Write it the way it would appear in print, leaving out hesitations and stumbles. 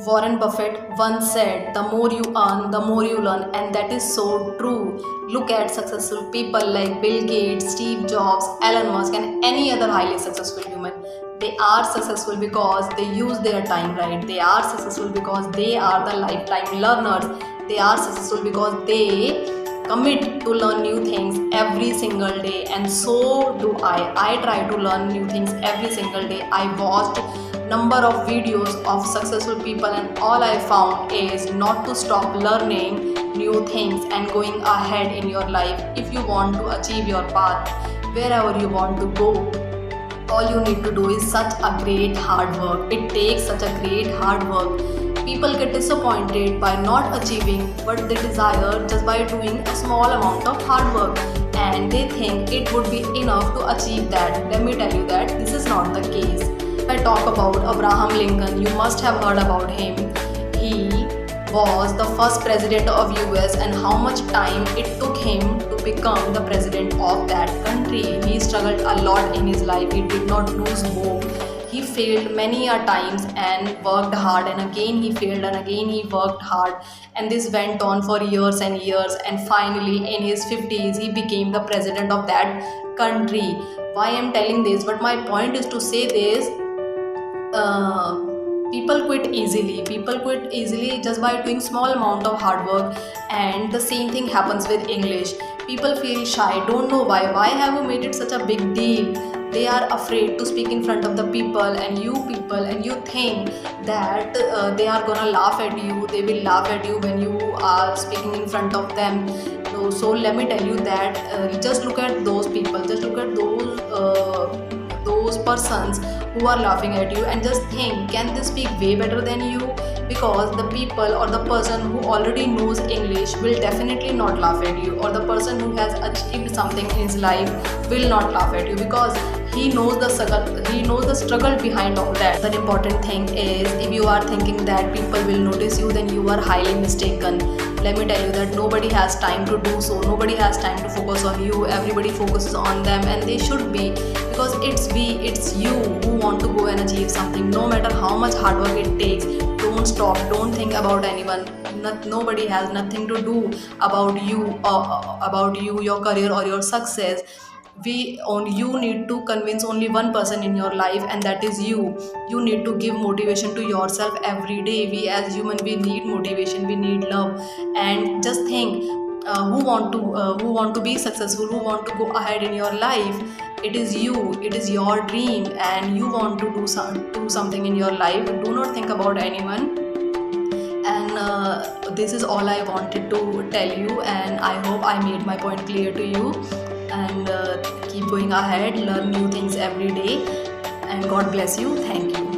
Warren Buffett once said, "The more you earn, the more you learn," and that is so true. Look at successful people like Bill Gates, Steve Jobs, Elon Musk, and any other highly successful human. They are successful because they use their time right. They are successful because they are the lifetime learners. They are successful because they commit to learn new things every single day, and so do I try to learn new things every single day. I watched number of videos of successful people, and all I found is not to stop learning new things and going ahead in your life. If you want to achieve your path wherever you want to go, all you need to do is such a great hard work. It takes such a great hard work. People get disappointed by not achieving what they desire just by doing a small amount of hard work, and they think it would be enough to achieve that. Let me tell you that this is not the case. If I talk about Abraham Lincoln, you must have heard about him. He was the first president of US, and how much time it took him to become the president of that country. He struggled a lot in his life. He did not lose hope. He failed many a times and worked hard, and again he failed, and again he worked hard, and this went on for years and years, and finally in his 50s he became the president of that country. Why I'm telling this, but my point is to say this, people quit easily. People quit easily just by doing small amount of hard work, and the same thing happens with English. People feel shy, don't know why. Why have you made it such a big deal? They are afraid to speak in front of the people, and you think that they are gonna laugh at you. They will laugh at you when you are speaking in front of them. So let me tell you that just look at those people, just look at those persons who are laughing at you, and just think, can they speak way better than you? Because the people or the person who already knows English will definitely not laugh at you, or the person who has achieved something in his life will not laugh at you, because he knows the struggle behind all that. The important thing is, if you are thinking that people will notice you, then you are highly mistaken. Let me tell you that nobody has time to do so. Nobody has time to focus on you. Everybody focuses on them, and they should be, because it's you who want to go and achieve something. No matter how much hard work it takes, don't stop. Don't think about anyone. Nobody has nothing to do about you, your career or your success. You need to convince only one person in your life, and that is you. You need to give motivation to yourself every day. We as human, we need motivation, we need love. And just think, who want to be successful, who want to go ahead in your life. It is you, it is your dream, and you want to do something in your life. Do not think about anyone. And this is all I wanted to tell you, and I hope I made my point clear to you. And keep going ahead, learn new things every day, and God bless you. Thank you.